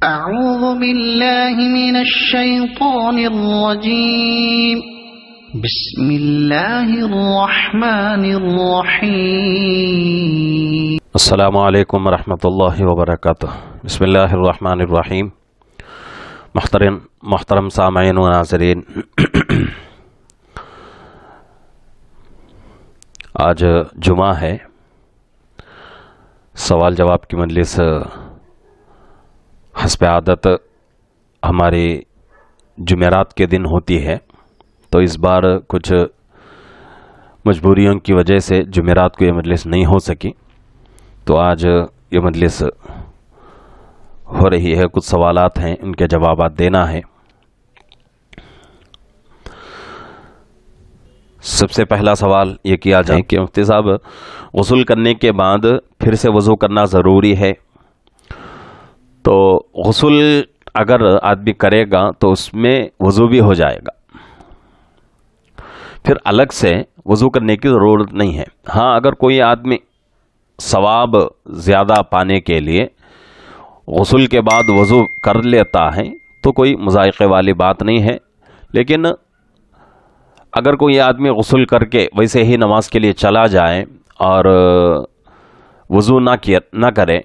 أعوذ بالله من الشيطان الرجيم بسم الله الرحمن الرحيم السلام علیکم ورحمۃ اللہ وبرکاتہ۔ بسم اللہ الرحمن الرحیم۔ محترم سامعین و ناظرین، آج جمعہ ہے، سوال جواب کی مجلس حسب عادت ہماری جمعرات کے دن ہوتی ہے، تو اس بار کچھ مجبوریوں کی وجہ سے جمعرات کو یہ مجلس نہیں ہو سکی، تو آج یہ مجلس ہو رہی ہے۔ کچھ سوالات ہیں، ان کے جوابات دینا ہے۔ سب سے پہلا سوال یہ کیا جائے کہ مفتی صاحب، غسل کرنے کے بعد پھر سے وضو کرنا ضروری ہے؟ تو غسل اگر آدمی کرے گا تو اس میں وضو بھی ہو جائے گا، پھر الگ سے وضو کرنے کی ضرورت نہیں ہے۔ ہاں، اگر کوئی آدمی ثواب زیادہ پانے کے لیے غسل کے بعد وضو کر لیتا ہے تو کوئی مذائقے والی بات نہیں ہے، لیکن اگر کوئی آدمی غسل کر کے ویسے ہی نماز کے لیے چلا جائے اور وضو نہ کرے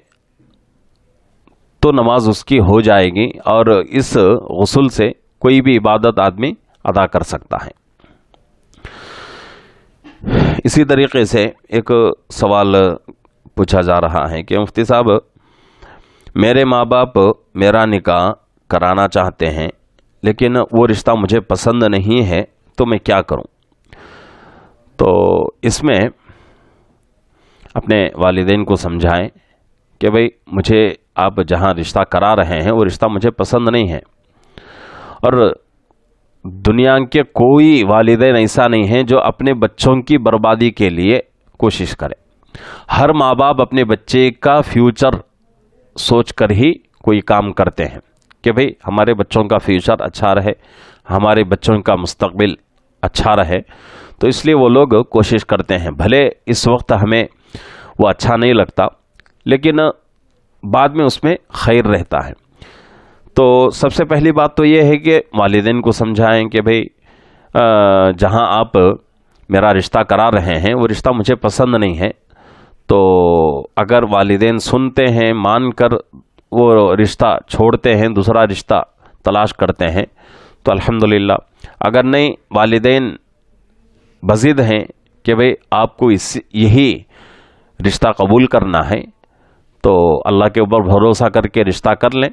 تو نماز اس کی ہو جائے گی، اور اس غسل سے کوئی بھی عبادت آدمی ادا کر سکتا ہے۔ اسی طریقے سے ایک سوال پوچھا جا رہا ہے کہ مفتی صاحب، میرے ماں باپ میرا نکاح کرانا چاہتے ہیں لیکن وہ رشتہ مجھے پسند نہیں ہے، تو میں کیا کروں؟ تو اس میں اپنے والدین کو سمجھائیں کہ بھئی مجھے آپ جہاں رشتہ کرا رہے ہیں وہ رشتہ مجھے پسند نہیں ہے، اور دنیا کے کوئی والدین ایسا نہیں ہیں جو اپنے بچوں کی بربادی کے لیے کوشش کرے۔ ہر ماں باپ اپنے بچے کا فیوچر سوچ کر ہی کوئی کام کرتے ہیں کہ بھئی ہمارے بچوں کا فیوچر اچھا رہے، ہمارے بچوں کا مستقبل اچھا رہے، تو اس لیے وہ لوگ کوشش کرتے ہیں۔ بھلے اس وقت ہمیں وہ اچھا نہیں لگتا، لیکن بعد میں اس میں خیر رہتا ہے۔ تو سب سے پہلی بات تو یہ ہے کہ والدین کو سمجھائیں کہ بھئی جہاں آپ میرا رشتہ کرا رہے ہیں وہ رشتہ مجھے پسند نہیں ہے، تو اگر والدین سنتے ہیں، مان کر وہ رشتہ چھوڑتے ہیں، دوسرا رشتہ تلاش کرتے ہیں تو الحمدللہ۔ اگر نہیں، والدین بضد ہیں کہ بھئی آپ کو یہی رشتہ قبول کرنا ہے، تو اللہ کے اوپر بھروسہ کر کے رشتہ کر لیں،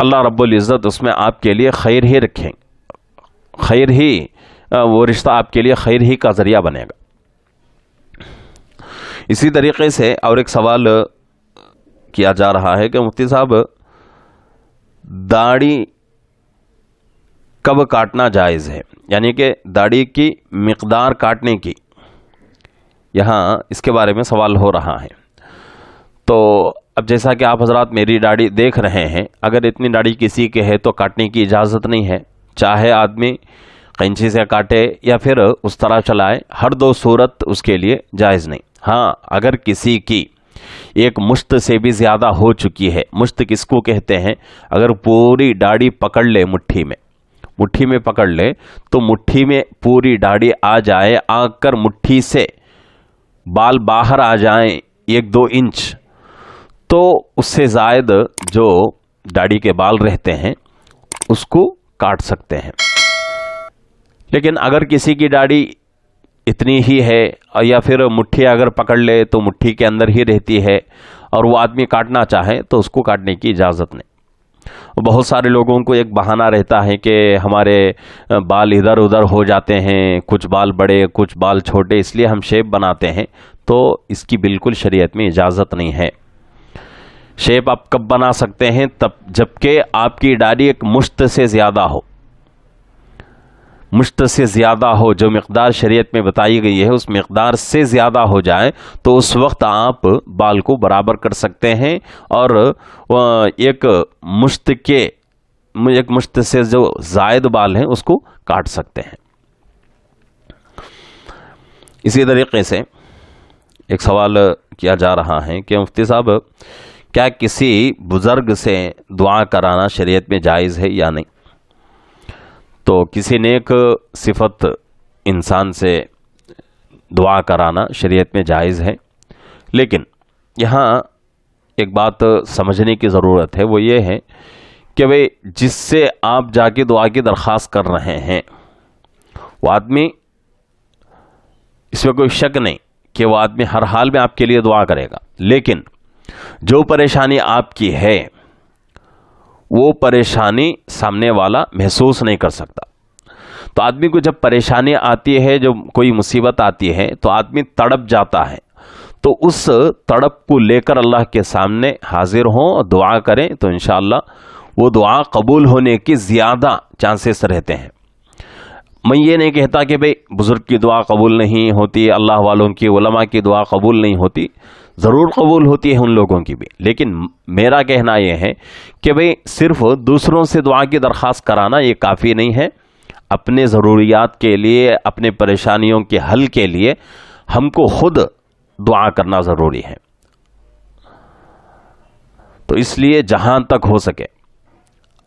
اللہ رب العزت اس میں آپ کے لیے خیر ہی رکھیں، وہ رشتہ آپ کے لیے خیر ہی کا ذریعہ بنے گا۔ اسی طریقے سے اور ایک سوال کیا جا رہا ہے کہ مفتی صاحب، داڑھی کب کاٹنا جائز ہے؟ یعنی کہ داڑھی کی مقدار کاٹنے کی، یہاں اس کے بارے میں سوال ہو رہا ہے۔ تو اب جیسا کہ آپ حضرات میری داڑھی دیکھ رہے ہیں، اگر اتنی داڑھی کسی کے ہے تو کاٹنے کی اجازت نہیں ہے، چاہے آدمی قینچی سے کاٹے یا پھر اس طرح چلائے، ہر دو صورت اس کے لیے جائز نہیں۔ ہاں، اگر کسی کی ایک مشت سے بھی زیادہ ہو چکی ہے، مشت کس کو کہتے ہیں؟ اگر پوری داڑھی پکڑ لے، مٹھی میں پکڑ لے، تو مٹھی میں پوری داڑھی آ جائے، آ کر مٹھی سے بال باہر آ جائیں 1-2 انچ، تو اس سے زائد جو داڑھی کے بال رہتے ہیں اس کو کاٹ سکتے ہیں۔ لیکن اگر کسی کی داڑھی اتنی ہی ہے، یا پھر مٹھی اگر پکڑ لے تو مٹھی کے اندر ہی رہتی ہے، اور وہ آدمی کاٹنا چاہے تو اس کو کاٹنے کی اجازت نہیں۔ بہت سارے لوگوں کو ایک بہانہ رہتا ہے کہ ہمارے بال ادھر ادھر ہو جاتے ہیں، کچھ بال بڑے کچھ بال چھوٹے، اس لیے ہم شیپ بناتے ہیں، تو اس کی بالکل شریعت میں اجازت نہیں ہے۔ شیپ آپ کب بنا سکتے ہیں؟ تب جبکہ آپ کی داڑھی ایک مشت سے زیادہ ہو، جو مقدار شریعت میں بتائی گئی ہے اس مقدار سے زیادہ ہو جائے تو اس وقت آپ بال کو برابر کر سکتے ہیں، اور ایک مشت سے جو زائد بال ہیں اس کو کاٹ سکتے ہیں۔ اسی طریقے سے ایک سوال کیا جا رہا ہے کہ مفتی صاحب، کیا کسی بزرگ سے دعا کرانا شریعت میں جائز ہے یا نہیں؟ تو کسی نیک صفت انسان سے دعا کرانا شریعت میں جائز ہے، لیکن یہاں ایک بات سمجھنے کی ضرورت ہے، وہ یہ ہے کہ بھئی جس سے آپ جا کے دعا کی درخواست کر رہے ہیں وہ آدمی، اس میں کوئی شک نہیں کہ وہ آدمی ہر حال میں آپ کے لیے دعا کرے گا، لیکن جو پریشانی آپ کی ہے وہ پریشانی سامنے والا محسوس نہیں کر سکتا۔ تو آدمی کو جب پریشانی آتی ہے، جو کوئی مصیبت آتی ہے، تو آدمی تڑپ جاتا ہے، تو اس تڑپ کو لے کر اللہ کے سامنے حاضر ہوں، دعا کریں، تو انشاءاللہ وہ دعا قبول ہونے کی زیادہ چانسز رہتے ہیں۔ میں یہ نہیں کہتا کہ بھئی بزرگ کی دعا قبول نہیں ہوتی، اللہ والوں کی، علماء کی دعا قبول نہیں ہوتی، ضرور قبول ہوتی ہے ان لوگوں کی بھی، لیکن میرا کہنا یہ ہے کہ بھئی صرف دوسروں سے دعا کی درخواست کرانا یہ کافی نہیں ہے۔ اپنے ضروریات کے لیے، اپنے پریشانیوں کے حل کے لیے ہم کو خود دعا کرنا ضروری ہے۔ تو اس لیے جہاں تک ہو سکے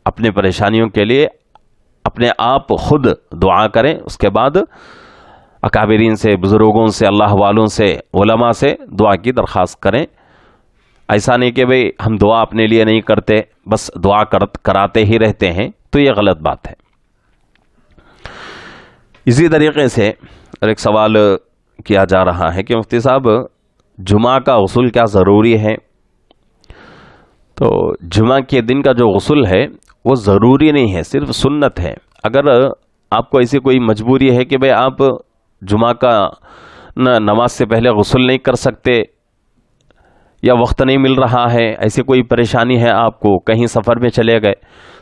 اپنے پریشانیوں کے لیے اپنے آپ خود دعا کریں، اس کے بعد اکابرین سے، بزرگوں سے، اللہ والوں سے، علماء سے دعا کی درخواست کریں۔ ایسا نہیں کہ بھئی ہم دعا اپنے لیے نہیں کرتے، بس دعا کراتے ہی رہتے ہیں، تو یہ غلط بات ہے۔ اسی طریقے سے ایک سوال کیا جا رہا ہے کہ مفتی صاحب جمعہ کا غسل کیا ضروری ہے؟ تو جمعہ کے دن کا جو غسل ہے وہ ضروری نہیں ہے، صرف سنت ہے۔ اگر آپ کو ایسی کوئی مجبوری ہے کہ بھئی آپ جمعہ کا نماز سے پہلے غسل نہیں کر سکتے یا وقت نہیں مل رہا ہے، ایسی کوئی پریشانی ہے آپ کو، کہیں سفر میں چلے گئے،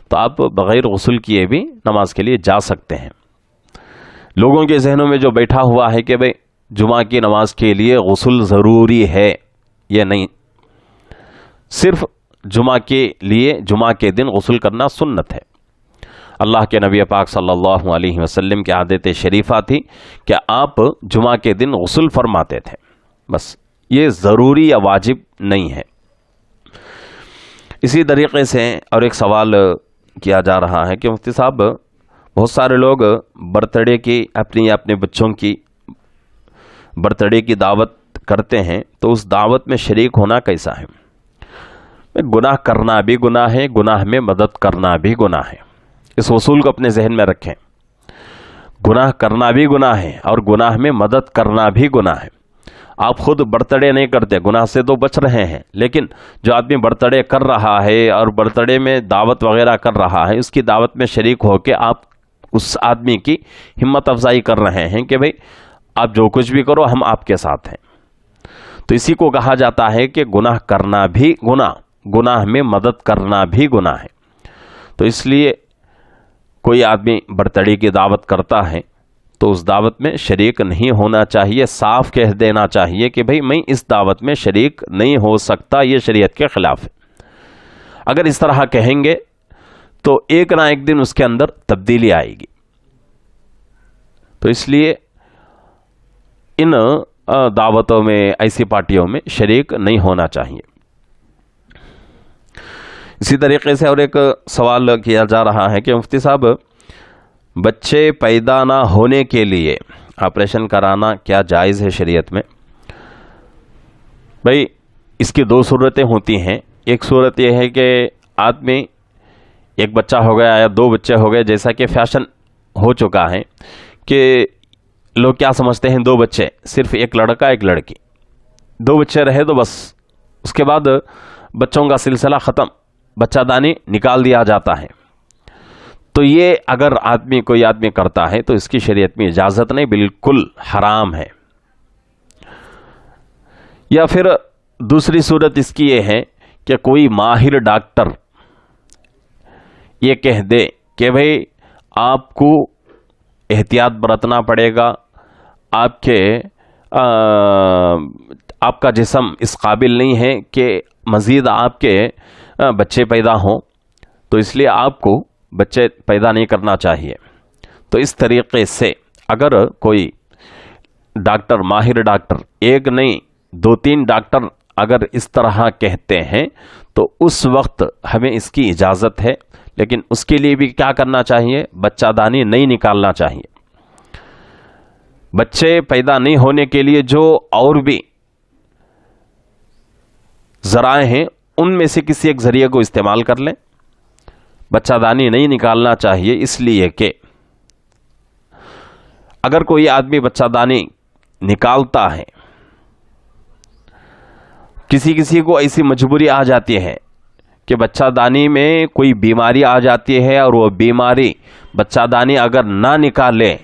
تو آپ بغیر غسل کیے بھی نماز کے لیے جا سکتے ہیں۔ لوگوں کے ذہنوں میں جو بیٹھا ہوا ہے کہ بھئی جمعہ کی نماز کے لیے غسل ضروری ہے، یہ نہیں، صرف جمعہ کے لیے جمعہ کے دن غسل کرنا سنت ہے۔ اللہ کے نبی پاک صلی اللہ علیہ وسلم کی عادت شریفہ تھی کہ آپ جمعہ کے دن غسل فرماتے تھے، بس یہ ضروری یا واجب نہیں ہے۔ اسی طریقے سے اور ایک سوال کیا جا رہا ہے کہ مفتی صاحب بہت سارے لوگ برتھ ڈے کی، اپنی یا اپنے بچوں کی برتھ ڈے کی دعوت کرتے ہیں، تو اس دعوت میں شریک ہونا کیسا ہے؟ گناہ کرنا بھی گناہ ہے، گناہ میں مدد کرنا بھی گناہ ہے، اس اصول کو اپنے ذہن میں رکھیں۔ گناہ کرنا بھی گناہ ہے اور گناہ میں مدد کرنا بھی گناہ ہے۔ آپ خود برتھ ڈے نہیں کرتے، گناہ سے تو بچ رہے ہیں، لیکن جو آدمی برتھ ڈے کر رہا ہے اور برتھ ڈے میں دعوت وغیرہ کر رہا ہے، اس کی دعوت میں شریک ہو کے آپ اس آدمی کی ہمت افزائی کر رہے ہیں کہ بھئی آپ جو کچھ بھی کرو ہم آپ کے ساتھ ہیں، تو اسی کو کہا جاتا ہے کہ گناہ کرنا بھی گناہ، گناہ میں مدد کرنا بھی گناہ ہے۔ تو اس لیے کوئی آدمی برتھ ڈے کی دعوت کرتا ہے تو اس دعوت میں شریک نہیں ہونا چاہیے، صاف کہہ دینا چاہیے کہ بھئی میں اس دعوت میں شریک نہیں ہو سکتا، یہ شریعت کے خلاف ہے۔ اگر اس طرح کہیں گے تو ایک نہ ایک دن اس کے اندر تبدیلی آئے گی، تو اس لیے ان دعوتوں میں، ایسی پارٹیوں میں شریک نہیں ہونا چاہیے۔ اسی طریقے سے اور ایک سوال کیا جا رہا ہے کہ مفتی صاحب بچے پیدا نہ ہونے کے لیے آپریشن کرانا کیا جائز ہے شریعت میں؟ بھئی اس کی دو صورتیں ہوتی ہیں۔ ایک صورت یہ ہے کہ آدمی ایک بچہ ہو گیا یا دو بچے ہو گئے، جیسا کہ فیشن ہو چکا ہے کہ لوگ کیا سمجھتے ہیں، دو بچے، صرف ایک لڑکا ایک لڑکی، دو بچے رہے تو بس اس کے بعد بچوں کا سلسلہ ختم، بچہ دانی نکال دیا جاتا ہے۔ تو یہ اگر کوئی آدمی کرتا ہے تو اس کی شریعت میں اجازت نہیں، بالکل حرام ہے۔ یا پھر دوسری صورت اس کی یہ ہے کہ کوئی ماہر ڈاکٹر یہ کہہ دے کہ بھئی آپ کو احتیاط برتنا پڑے گا، آپ کا جسم اس قابل نہیں ہے کہ مزید آپ کے بچے پیدا ہوں، تو اس لیے آپ کو بچے پیدا نہیں کرنا چاہیے۔ تو اس طریقے سے اگر کوئی ڈاکٹر، ماہر ڈاکٹر، ایک نہیں دو تین ڈاکٹر اگر اس طرح کہتے ہیں تو اس وقت ہمیں اس کی اجازت ہے، لیکن اس کے لیے بھی کیا کرنا چاہیے؟ بچہ دانی نہیں نکالنا چاہیے۔ بچے پیدا نہیں ہونے کے لیے جو اور بھی ذرائع ہیں ان میں سے کسی ایک ذریعے کو استعمال کر لیں۔ بچہ دانی نہیں نکالنا چاہیے اس لیے کہ اگر کوئی آدمی بچہ دانی نکالتا ہے، کسی کو ایسی مجبوری آ جاتی ہے کہ بچہ دانی میں کوئی بیماری آ جاتی ہے اور وہ بیماری بچہ دانی اگر نہ نکالے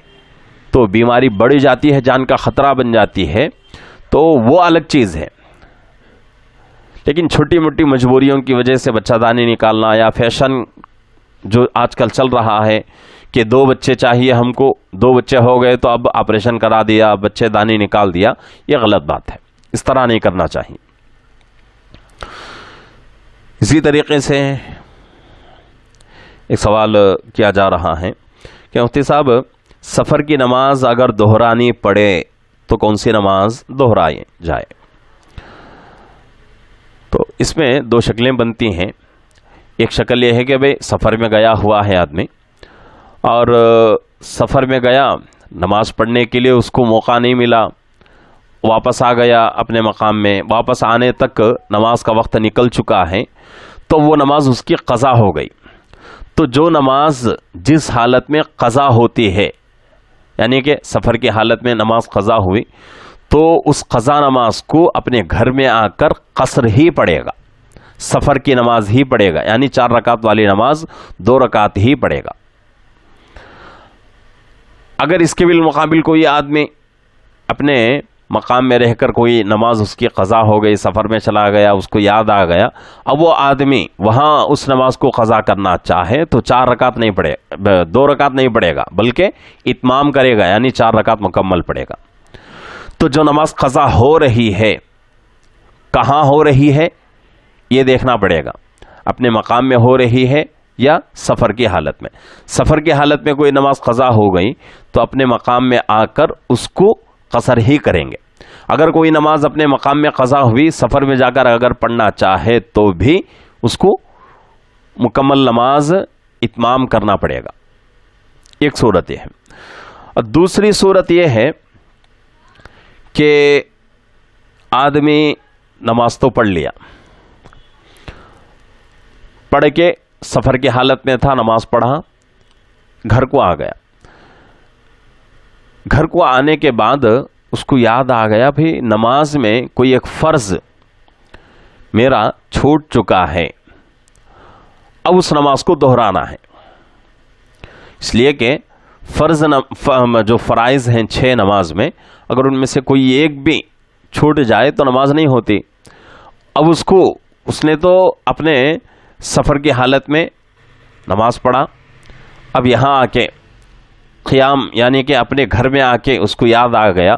تو بیماری بڑھ جاتی ہے، جان کا خطرہ بن جاتی ہے، تو وہ الگ چیز ہے۔ لیکن چھوٹی موٹی مجبوریوں کی وجہ سے بچہ دانی نکالنا، یا فیشن جو آج کل چل رہا ہے کہ 2 بچے چاہیے ہم کو، 2 بچے ہو گئے تو اب آپریشن کرا دیا، بچے دانی نکال دیا، یہ غلط بات ہے، اس طرح نہیں کرنا چاہیے۔ اسی طریقے سے ایک سوال کیا جا رہا ہے کہ مفتی صاحب سفر کی نماز اگر دہرانی پڑے تو کون سی نماز دہرائی جائے؟ تو اس میں 2 شکلیں بنتی ہیں۔ ایک شکل یہ ہے کہ بھئی سفر میں گیا ہوا ہے آدمی، اور سفر میں گیا، نماز پڑھنے کے لیے اس کو موقع نہیں ملا، واپس آ گیا اپنے مقام میں، واپس آنے تک نماز کا وقت نکل چکا ہے، تو وہ نماز اس کی قضا ہو گئی۔ تو جو نماز جس حالت میں قضا ہوتی ہے، یعنی کہ سفر کی حالت میں نماز قضا ہوئی، تو اس قضا نماز کو اپنے گھر میں آ کر قصر ہی پڑھے گا، سفر کی نماز ہی پڑھے گا، یعنی 4 رکعت والی نماز 2 رکعت ہی پڑھے گا۔ اگر اس کے بالمقابل کوئی آدمی اپنے مقام میں رہ کر کوئی نماز اس کی قضا ہو گئی، سفر میں چلا گیا، اس کو یاد آ گیا، اب وہ آدمی وہاں اس نماز کو قضا کرنا چاہے تو 4 رکعت نہیں پڑھے، 2 رکعت نہیں پڑھے گا، بلکہ اتمام کرے گا، یعنی 4 رکعت مکمل پڑھے گا۔ تو جو نماز قضا ہو رہی ہے کہاں ہو رہی ہے یہ دیکھنا پڑے گا، اپنے مقام میں ہو رہی ہے یا سفر کی حالت میں۔ سفر کی حالت میں کوئی نماز قضا ہو گئی تو اپنے مقام میں آ کر اس کو قصر ہی کریں گے۔ اگر کوئی نماز اپنے مقام میں قضا ہوئی، سفر میں جا کر اگر پڑھنا چاہے تو بھی اس کو مکمل نماز اتمام کرنا پڑے گا۔ ایک صورت یہ ہے، اور دوسری صورت یہ ہے کہ آدمی نماز تو پڑھ لیا، پڑھ کے سفر کی حالت میں تھا، نماز پڑھا، گھر کو آ گیا، گھر کو آنے کے بعد اس کو یاد آ گیا بھی نماز میں کوئی ایک فرض میرا چھوٹ چکا ہے، اب اس نماز کو دہرانا ہے۔ اس لیے کہ فرض جو فرائض ہیں 6 نماز میں، اگر ان میں سے کوئی ایک بھی چھوٹ جائے تو نماز نہیں ہوتی۔ اب اس نے تو اپنے سفر کی حالت میں نماز پڑھا، اب یہاں آ کے قیام یعنی کہ اپنے گھر میں آ کے اس کو یاد آ گیا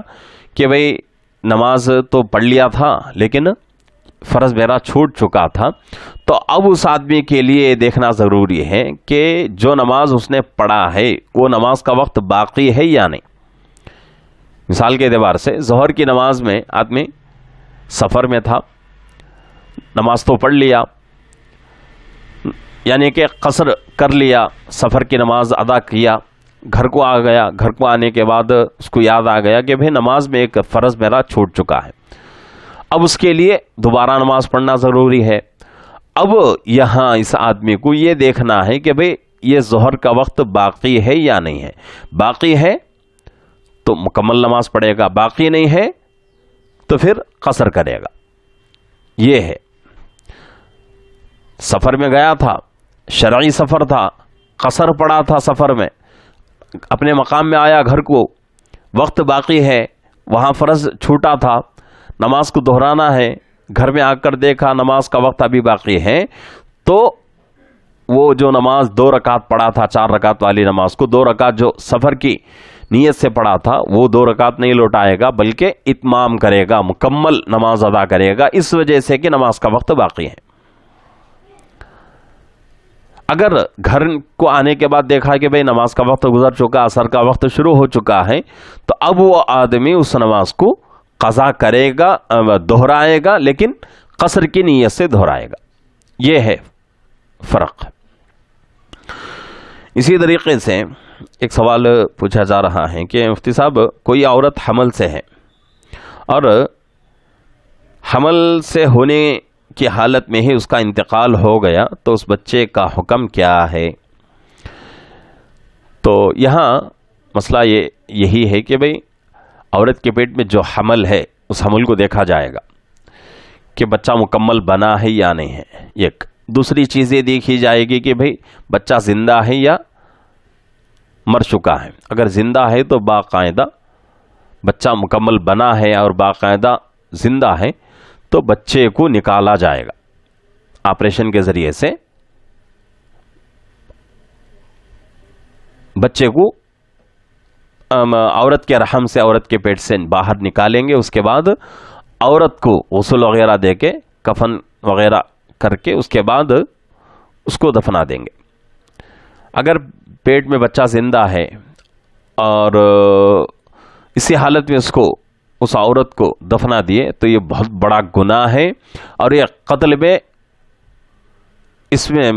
کہ بھئی نماز تو پڑھ لیا تھا لیکن فرض میرا چھوٹ چکا تھا، تو اب اس آدمی کے لیے دیکھنا ضروری ہے کہ جو نماز اس نے پڑھا ہے وہ نماز کا وقت باقی ہے یا نہیں۔ مثال کے اعتبار سے ظہر کی نماز میں آدمی سفر میں تھا، نماز تو پڑھ لیا، یعنی کہ قصر کر لیا، سفر کی نماز ادا کیا، گھر کو آ گیا، گھر کو آنے کے بعد اس کو یاد آ گیا کہ بھئی نماز میں ایک فرض میرا چھوٹ چکا ہے، اب اس کے لیے دوبارہ نماز پڑھنا ضروری ہے۔ اب یہاں اس آدمی کو یہ دیکھنا ہے کہ بھئی یہ ظہر کا وقت باقی ہے یا نہیں ہے، باقی ہے تو مکمل نماز پڑھے گا، باقی نہیں ہے تو پھر قصر کرے گا۔ یہ ہے، سفر میں گیا تھا، شرعی سفر تھا، قصر پڑا تھا سفر میں، اپنے مقام میں آیا گھر کو، وقت باقی ہے، وہاں فرض چھوٹا تھا، نماز کو دہرانا ہے، گھر میں آ کر دیکھا نماز کا وقت ابھی باقی ہے، تو وہ جو نماز 2 رکعت پڑھا تھا، 4 رکعت والی نماز کو 2 رکعت جو سفر کی نیت سے پڑھا تھا وہ 2 رکعت نہیں لوٹائے گا بلکہ اتمام کرے گا، مکمل نماز ادا کرے گا، اس وجہ سے کہ نماز کا وقت باقی ہے۔ اگر گھر کو آنے کے بعد دیکھا کہ بھئی نماز کا وقت گزر چکا، عصر کا وقت شروع ہو چکا ہے، تو اب وہ آدمی اس نماز کو قضا کرے گا، دہرائے گا، لیکن قصر کی نیت سے دہرائے گا. یہ ہے فرق. اسی طریقے سے ایک سوال پوچھا جا رہا ہے کہ مفتی صاحب کوئی عورت حمل سے ہے اور حمل سے ہونے کی حالت میں ہی اس کا انتقال ہو گیا تو اس بچے کا حکم کیا ہے؟ تو یہاں مسئلہ یہی ہے کہ بھئی عورت کے پیٹ میں جو حمل ہے اس حمل کو دیکھا جائے گا کہ بچہ مکمل بنا ہے یا نہیں ہے. ایک دوسری چیز یہ دیکھی جائے گی کہ بھئی بچہ زندہ ہے یا مر چکا ہے. اگر زندہ ہے تو باقاعدہ بچہ مکمل بنا ہے اور باقاعدہ زندہ ہے تو بچے کو نکالا جائے گا آپریشن کے ذریعے سے. بچے کو عورت کے رحم سے، عورت کے پیٹ سے باہر نکالیں گے. اس کے بعد عورت کو غسل وغیرہ دے کے، کفن وغیرہ کر کے، اس کے بعد اس کو دفنا دیں گے. اگر پیٹ میں بچہ زندہ ہے اور اسی حالت میں اس عورت کو دفنا دیے تو یہ بہت بڑا گناہ ہے اور یہ قتل میں، اس میں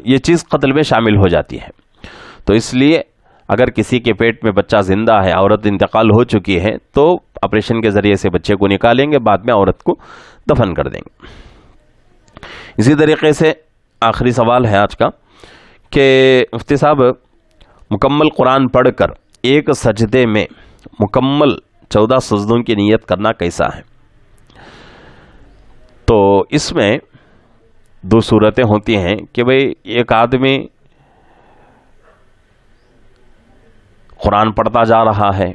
یہ چیز قتل میں شامل ہو جاتی ہے. تو اس لیے اگر کسی کے پیٹ میں بچہ زندہ ہے، عورت انتقال ہو چکی ہے، تو آپریشن کے ذریعے سے بچے کو نکالیں گے، بعد میں عورت کو دفن کر دیں گے. اسی طریقے سے آخری سوال ہے آج کا کہ مفتی صاحب مکمل قرآن پڑھ کر ایک سجدے میں مکمل 14 سجدوں کی نیت کرنا کیسا ہے؟ تو اس میں دو صورتیں ہوتی ہیں کہ بھئی ایک آدمی قرآن پڑھتا جا رہا ہے،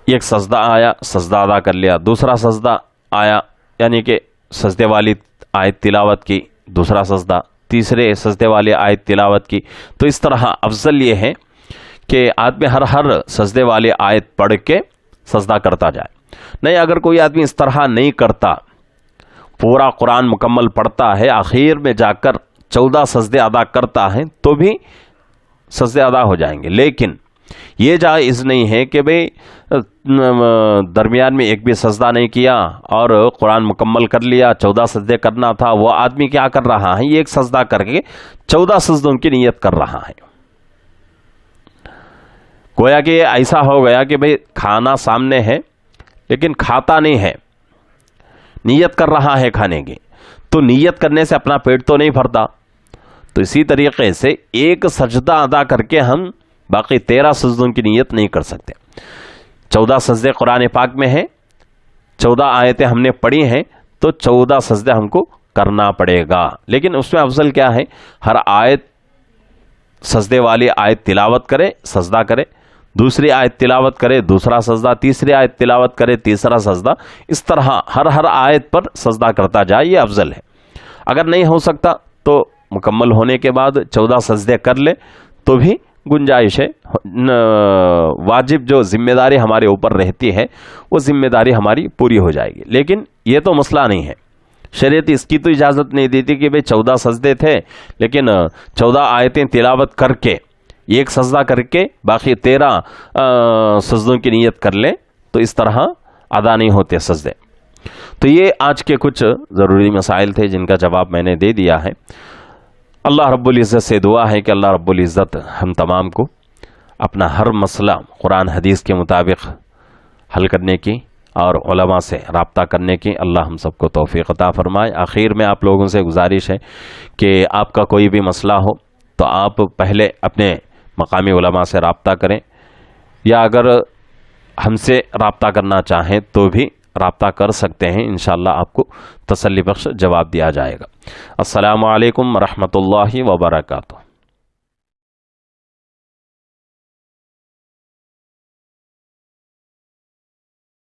ایک سجدہ آیا، سجدہ ادا کر لیا، دوسرا سجدہ آیا یعنی کہ سجدے والی آیت تلاوت کی، دوسرا سجدہ، تیسرے سجدے والی آیت تلاوت کی. تو اس طرح افضل یہ ہے کہ آدمی ہر سجدے والی آیت پڑھ کے سجدہ کرتا جائے. نہیں، اگر کوئی آدمی اس طرح نہیں کرتا، پورا قرآن مکمل پڑھتا ہے، آخر میں جا کر 14 سجدے ادا کرتا ہے تو بھی سجدے ادا ہو جائیں گے. لیکن یہ جائز نہیں ہے کہ بھئی درمیان میں ایک بھی سجدہ نہیں کیا اور قرآن مکمل کر لیا، 14 سجدے کرنا تھا. وہ آدمی کیا کر رہا ہے؟ یہ ایک سجدہ کر کے 14 سجدوں کی نیت کر رہا ہے. گویا کہ یہ ایسا ہو گیا کہ بھئی کھانا سامنے ہے لیکن کھاتا نہیں ہے، نیت کر رہا ہے کھانے کی. تو نیت کرنے سے اپنا پیٹ تو نہیں بھرتا. تو اسی طریقے سے ایک سجدہ ادا کر کے ہم باقی 13 سجدوں کی نیت نہیں کر سکتے. 14 سجدے قرآن پاک میں ہیں، 14 آیتیں ہم نے پڑھی ہیں، تو 14 سجدے ہم کو کرنا پڑے گا. لیکن اس میں افضل کیا ہے؟ ہر آیت سجدے والی آیت تلاوت کرے، سجدہ کرے، دوسری آیت تلاوت کرے، دوسرا سجدہ، تیسری آیت تلاوت کرے، تیسرا سجدہ. اس طرح ہر آیت پر سجدہ کرتا جائے، یہ افضل ہے. اگر نہیں ہو سکتا تو مکمل ہونے کے بعد 14 سجدے کر لے تو بھی گنجائش ہے. واجب جو ذمہ داری ہمارے اوپر رہتی ہے وہ ذمہ داری ہماری پوری ہو جائے گی. لیکن یہ تو مسئلہ نہیں ہے، شریعت اس کی تو اجازت نہیں دیتی کہ بھئی 14 سجدے تھے لیکن 14 آیتیں تلاوت کر کے ایک سجدہ کر کے باقی 13 سجدوں کی نیت کر لیں، تو اس طرح ادا نہیں ہوتے سجدے. تو یہ آج کے کچھ ضروری مسائل تھے جن کا جواب میں نے دے دیا ہے. اللہ رب العزت سے دعا ہے کہ اللہ رب العزت ہم تمام کو اپنا ہر مسئلہ قرآن حدیث کے مطابق حل کرنے کی اور علماء سے رابطہ کرنے کی اللہ ہم سب کو توفیق عطا فرمائے. آخر میں آپ لوگوں سے گزارش ہے کہ آپ کا کوئی بھی مسئلہ ہو تو آپ پہلے اپنے مقامی علماء سے رابطہ کریں، یا اگر ہم سے رابطہ کرنا چاہیں تو بھی رابطہ کر سکتے ہیں. انشاءاللہ آپ کو تسلی بخش جواب دیا جائے گا. السلام علیکم ورحمۃ اللہ وبرکاتہ.